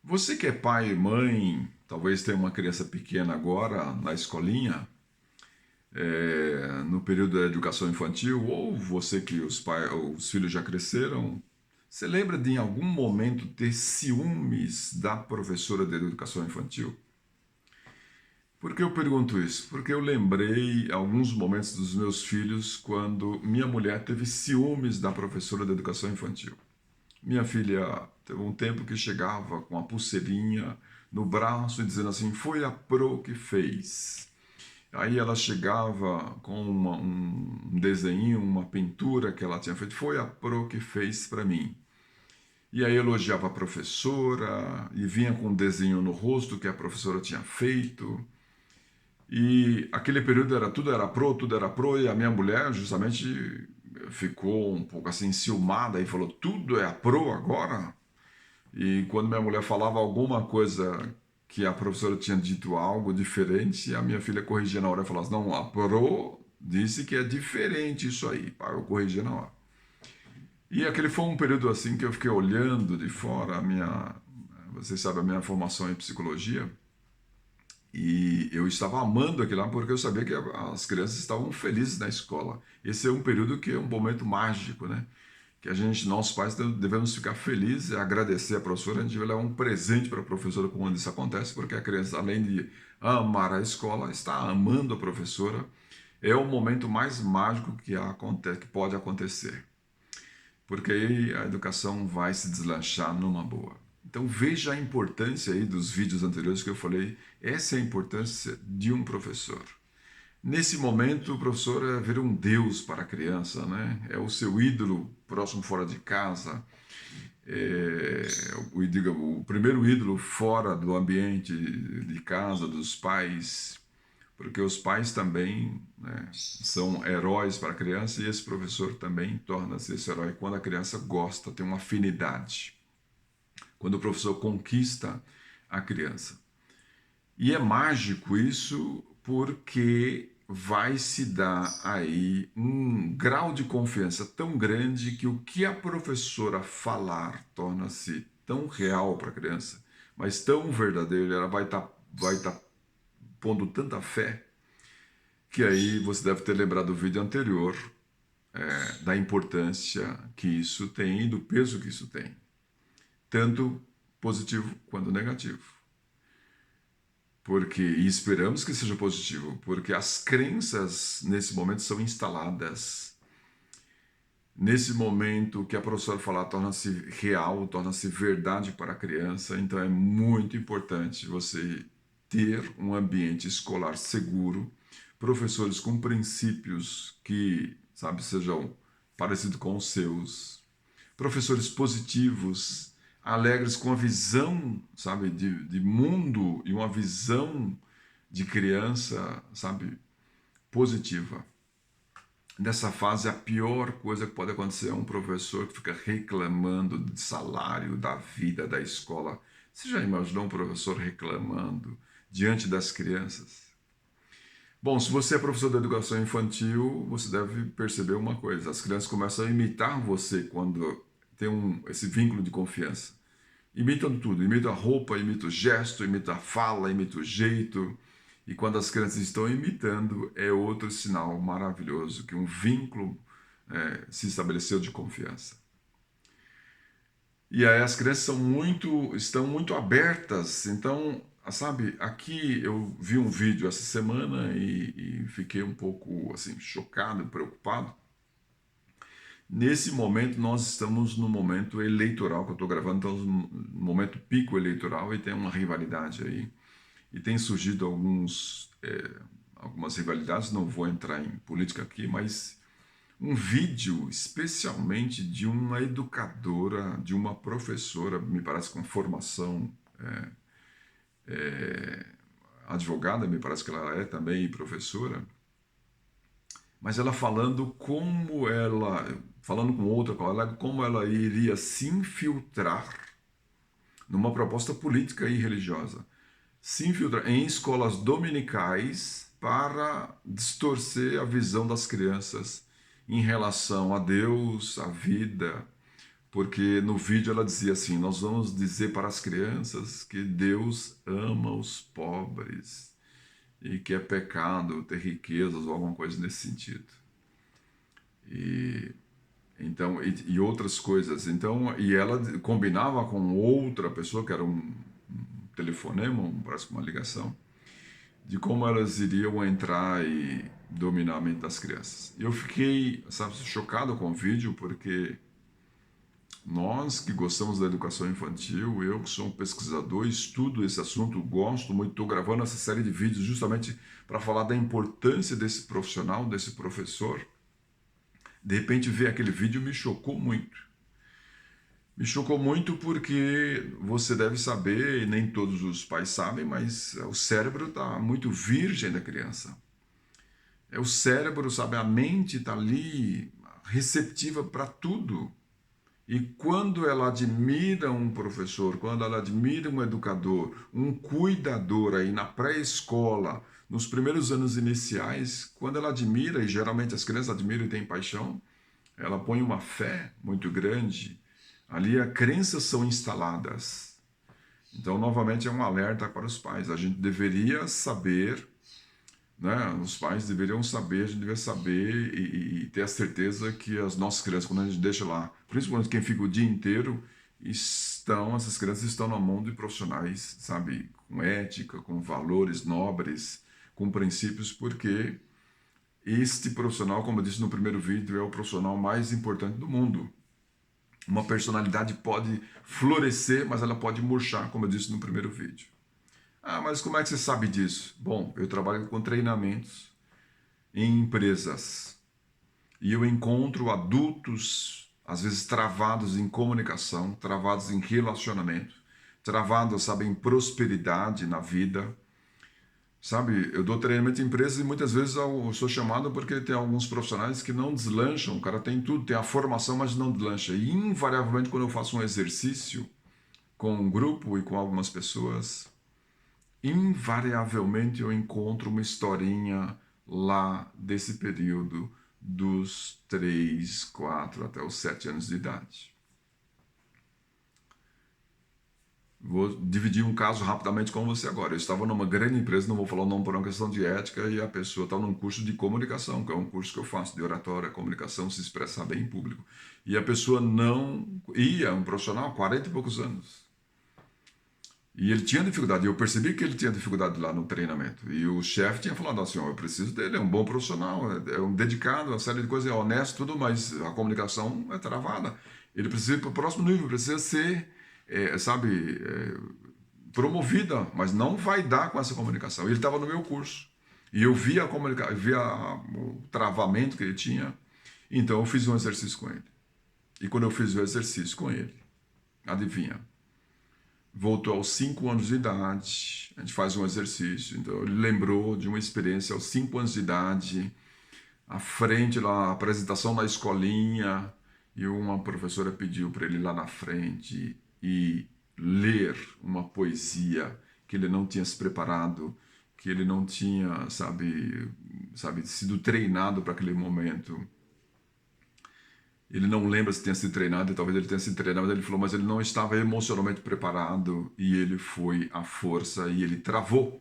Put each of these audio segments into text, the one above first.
Você que é pai e mãe, talvez tenha uma criança pequena agora na escolinha, no período da educação infantil, ou você que os filhos já cresceram, você lembra de em algum momento ter ciúmes da professora de educação infantil? Por que eu pergunto isso? Porque eu lembrei alguns momentos dos meus filhos quando minha mulher teve ciúmes da professora de educação infantil. Minha filha teve um tempo que chegava com a pulseirinha no braço e dizendo assim: foi a pro que fez. Aí ela chegava com um desenho, uma pintura que ela tinha feito: foi a pro que fez para mim. E aí elogiava a professora e vinha com um desenho no rosto que a professora tinha feito. E aquele período era tudo era pro, e a minha mulher justamente ficou um pouco assim ciumada e falou: tudo é a pro agora? E quando minha mulher falava alguma coisa que a professora tinha dito algo diferente, a minha filha corrigia na hora e falava assim, não, a pro disse que é diferente isso aí. Pá, eu corrigia na hora. E aquele foi um período assim que eu fiquei olhando de fora você sabe, a minha formação em psicologia, e eu estava amando aquilo lá porque eu sabia que as crianças estavam felizes na escola. Esse é um período que é um momento mágico, né? Que a gente, nós pais, devemos ficar felizes e agradecer a professora. A gente vai levar um presente para a professora quando isso acontece, porque a criança, além de amar a escola, está amando a professora. É o momento mais mágico que pode acontecer, porque aí a educação vai se deslanchar numa boa. Então veja a importância aí dos vídeos anteriores que eu falei. Essa é a importância de um professor. Nesse momento, o professor vira um deus para a criança, né? É o seu ídolo próximo fora de casa, o primeiro ídolo fora do ambiente de casa, dos pais, porque os pais também, né, são heróis para a criança e esse professor também torna-se esse herói quando a criança gosta, tem uma afinidade, quando o professor conquista a criança. E é mágico isso porque vai se dar aí um grau de confiança tão grande que o que a professora falar torna-se tão real para a criança, mas tão verdadeiro, ela vai tá pondo tanta fé que aí você deve ter lembrado do vídeo anterior, da importância que isso tem e do peso que isso tem, tanto positivo quanto negativo. Porque, e esperamos que seja positivo, porque as crenças nesse momento são instaladas. Nesse momento que a professora falar torna-se real, torna-se verdade para a criança, então é muito importante você ter um ambiente escolar seguro, professores com princípios que, sabe, sejam parecidos com os seus, professores positivos, alegres com a visão, sabe, de mundo e uma visão de criança, sabe, positiva. Nessa fase, a pior coisa que pode acontecer é um professor que fica reclamando de salário, da vida, da escola. Você já imaginou um professor reclamando diante das crianças? Bom, se você é professor de educação infantil, você deve perceber uma coisa: as crianças começam a imitar você quando tem esse vínculo de confiança. Imitam tudo, imitam a roupa, imitam o gesto, imitam a fala, imitam o jeito. E quando as crianças estão imitando, é outro sinal maravilhoso que um vínculo se estabeleceu de confiança. E aí as crianças estão muito abertas. Então, sabe, aqui eu vi um vídeo essa semana e fiquei um pouco assim chocado, preocupado. Nesse momento nós estamos no momento eleitoral que eu estou gravando, estamos no momento pico eleitoral e tem uma rivalidade aí. E tem surgido algumas rivalidades, não vou entrar em política aqui, mas um vídeo especialmente de uma educadora, de uma professora, me parece com formação advogada, me parece que ela é também professora, mas ela falando com outra colega, como ela iria se infiltrar numa proposta política e religiosa, se infiltrar em escolas dominicais para distorcer a visão das crianças em relação a Deus, a vida, porque no vídeo ela dizia assim: nós vamos dizer para as crianças que Deus ama os pobres e que é pecado ter riquezas ou alguma coisa nesse sentido. E então e outras coisas. Então, e ela combinava com outra pessoa que era um telefonema, parece que uma ligação, de como elas iriam entrar e dominar a mente das crianças. Eu fiquei, sabe, chocado com o vídeo, porque nós que gostamos da educação infantil, eu que sou um pesquisador, estudo esse assunto, gosto muito, estou gravando essa série de vídeos justamente para falar da importância desse profissional, desse professor. De repente ver aquele vídeo me chocou muito. Me chocou muito porque você deve saber, e nem todos os pais sabem, mas o cérebro está muito virgem da criança. É o cérebro, sabe, a mente está ali receptiva para tudo. E quando ela admira um professor, quando ela admira um educador, um cuidador aí na pré-escola, nos primeiros anos iniciais, quando ela admira, e geralmente as crianças admiram e têm paixão, ela põe uma fé muito grande. Ali as crenças são instaladas. Então, novamente, é um alerta para os pais. A gente deveria saber, né? Os pais deveriam saber, a gente deveria saber e ter a certeza que as nossas crianças, quando a gente deixa lá, principalmente quem fica o dia inteiro, essas crianças estão na mão de profissionais, sabe, com ética, com valores nobres, com princípios, porque este profissional, como eu disse no primeiro vídeo, é o profissional mais importante do mundo. Uma personalidade pode florescer, mas ela pode murchar, como eu disse no primeiro vídeo. Ah, mas como é que você sabe disso? Bom, eu trabalho com treinamentos em empresas e eu encontro adultos, às vezes travados em comunicação, travados em relacionamento, travados, sabe, em prosperidade na vida. Sabe, eu dou treinamento em empresas e muitas vezes eu sou chamado porque tem alguns profissionais que não deslancham. O cara tem tudo, tem a formação, mas não deslancha. E invariavelmente, quando eu faço um exercício com um grupo e com algumas pessoas, invariavelmente eu encontro uma historinha lá desse período dos 3, 4 até os 7 anos de idade. Vou dividir um caso rapidamente com você agora. Eu estava numa grande empresa, não vou falar o nome por uma questão de ética, e a pessoa estava num curso de comunicação, que é um curso que eu faço de oratória, comunicação, se expressar bem em público. E a pessoa não ia, um profissional, 40 e poucos anos. E ele tinha dificuldade, eu percebi que ele tinha dificuldade lá no treinamento. E o chefe tinha falado assim: eu preciso dele, é um bom profissional, é um dedicado, uma série de coisas, é honesto, tudo, mas a comunicação é travada. Ele precisa ir para o próximo nível, precisa ser, sabe, promovida, mas não vai dar com essa comunicação. Ele estava no meu curso. E eu via, o travamento que ele tinha, então eu fiz um exercício com ele. E quando eu fiz o exercício com ele, adivinha? Voltou aos 5 anos de idade, a gente faz um exercício, então ele lembrou de uma experiência aos 5 anos de idade, à frente lá, a apresentação na escolinha, e uma professora pediu para ele ir lá na frente e ler uma poesia que ele não tinha se preparado, que ele não tinha, sabe, sido treinado para aquele momento. Ele não lembra se tenha sido treinado, e talvez ele tenha sido treinado, mas ele falou, mas ele não estava emocionalmente preparado, e ele foi à força, e ele travou.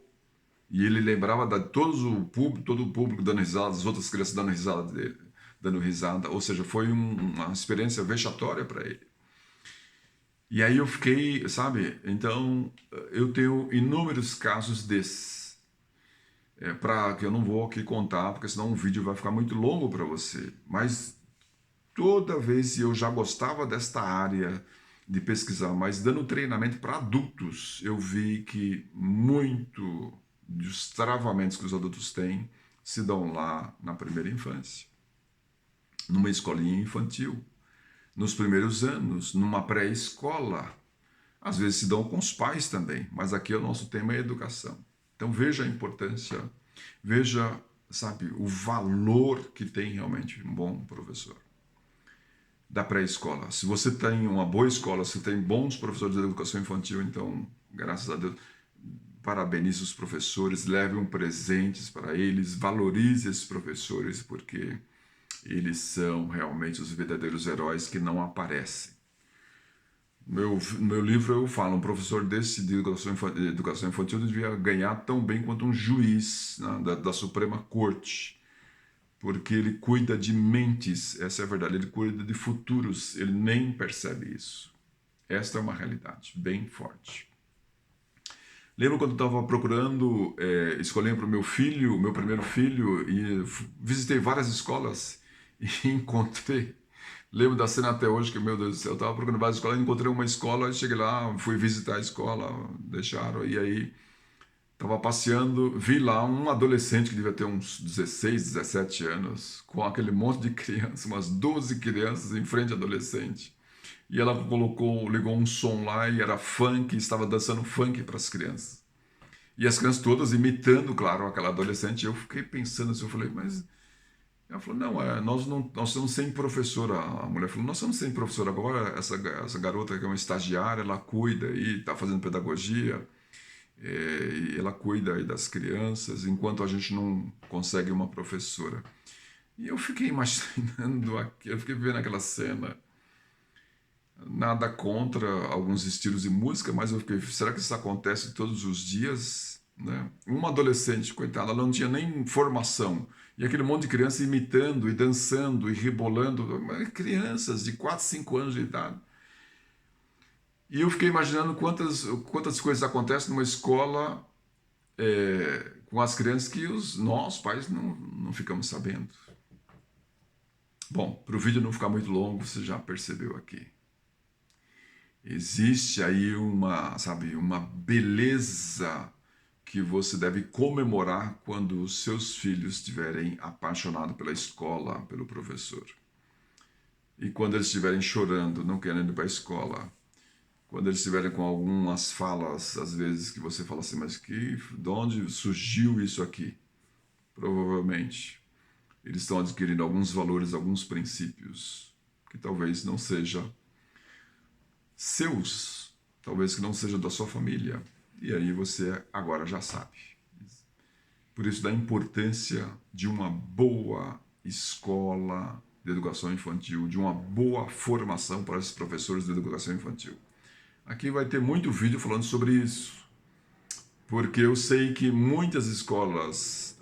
E ele lembrava de todo o público dando risada, as outras crianças dando risada dele, dando risada, ou seja, foi uma experiência vexatória para ele. E aí eu fiquei, sabe, então eu tenho inúmeros casos desses, para que eu não vou aqui contar, porque senão o vídeo vai ficar muito longo para você, mas toda vez eu já gostava desta área de pesquisar, mas dando treinamento para adultos, eu vi que muito dos travamentos que os adultos têm se dão lá na primeira infância, numa escolinha infantil, nos primeiros anos, numa pré-escola. Às vezes se dão com os pais também, mas aqui o nosso tema é educação. Então veja a importância, veja, sabe, o valor que tem realmente um bom professor da pré-escola. Se você tem uma boa escola, se tem bons professores de educação infantil, então, graças a Deus, parabenize os professores, leve presentes para eles, valorize esses professores, porque eles são realmente os verdadeiros heróis que não aparecem. No meu livro eu falo, um professor desse de educação infantil devia ganhar tão bem quanto um juiz, né, da Suprema Corte, porque ele cuida de mentes, essa é a verdade, ele cuida de futuros, ele nem percebe isso. Esta é uma realidade bem forte. Lembro quando eu estava procurando escolher para o meu filho, meu primeiro filho, e visitei várias escolas e encontrei. Lembro da cena até hoje, que, meu Deus do céu, eu estava procurando várias escolas, encontrei uma escola, cheguei lá, fui visitar a escola, deixaram, e aí estava passeando, vi lá um adolescente que devia ter uns 16, 17 anos, com aquele monte de crianças, umas 12 crianças em frente ao adolescente. E ela ligou um som lá e era funk, estava dançando funk para as crianças. E as crianças todas imitando, claro, aquela adolescente. Eu fiquei pensando assim, eu falei, mas... Ela falou, não, nós estamos sem professora. A mulher falou, nós estamos sem professora. Agora essa garota que é uma estagiária, ela cuida e está fazendo pedagogia. E ela cuida aí das crianças, enquanto a gente não consegue uma professora. E eu fiquei imaginando, eu fiquei vendo aquela cena. Nada contra alguns estilos de música, mas eu fiquei, será que isso acontece todos os dias? Né? Uma adolescente, coitada, ela não tinha nem formação. E aquele monte de criança imitando e dançando e rebolando, crianças de 4, 5 anos de idade. E eu fiquei imaginando quantas coisas acontecem numa escola com as crianças que nós, pais, não ficamos sabendo. Bom, para o vídeo não ficar muito longo, você já percebeu aqui. Existe aí uma beleza que você deve comemorar quando os seus filhos estiverem apaixonados pela escola, pelo professor. E quando eles estiverem chorando, não querendo ir para a escola. Quando eles estiverem com algumas falas, às vezes, que você fala assim, mas de onde surgiu isso aqui? Provavelmente, eles estão adquirindo alguns valores, alguns princípios, que talvez não sejam seus, talvez que não seja da sua família, e aí você agora já sabe. Por isso da importância de uma boa escola de educação infantil, de uma boa formação para esses professores de educação infantil. Aqui vai ter muito vídeo falando sobre isso, porque eu sei que muitas escolas,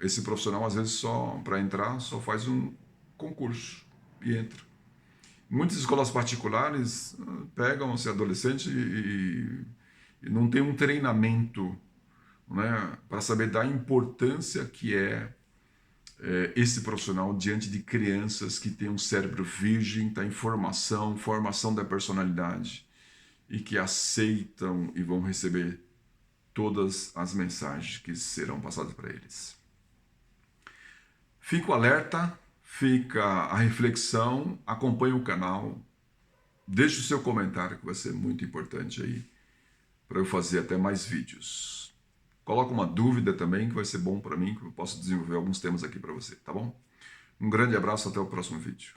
esse profissional às vezes só para entrar só faz um concurso e entra. Muitas escolas particulares pegam esse adolescente e não tem um treinamento, né, para saber da importância que esse profissional diante de crianças que têm um cérebro virgem, está em formação da personalidade e que aceitam e vão receber todas as mensagens que serão passadas para eles. Fico alerta. Fica a reflexão, acompanhe o canal, deixe o seu comentário que vai ser muito importante aí para eu fazer até mais vídeos. Coloca uma dúvida também que vai ser bom para mim, que eu posso desenvolver alguns temas aqui para você, tá bom? Um grande abraço, até o próximo vídeo.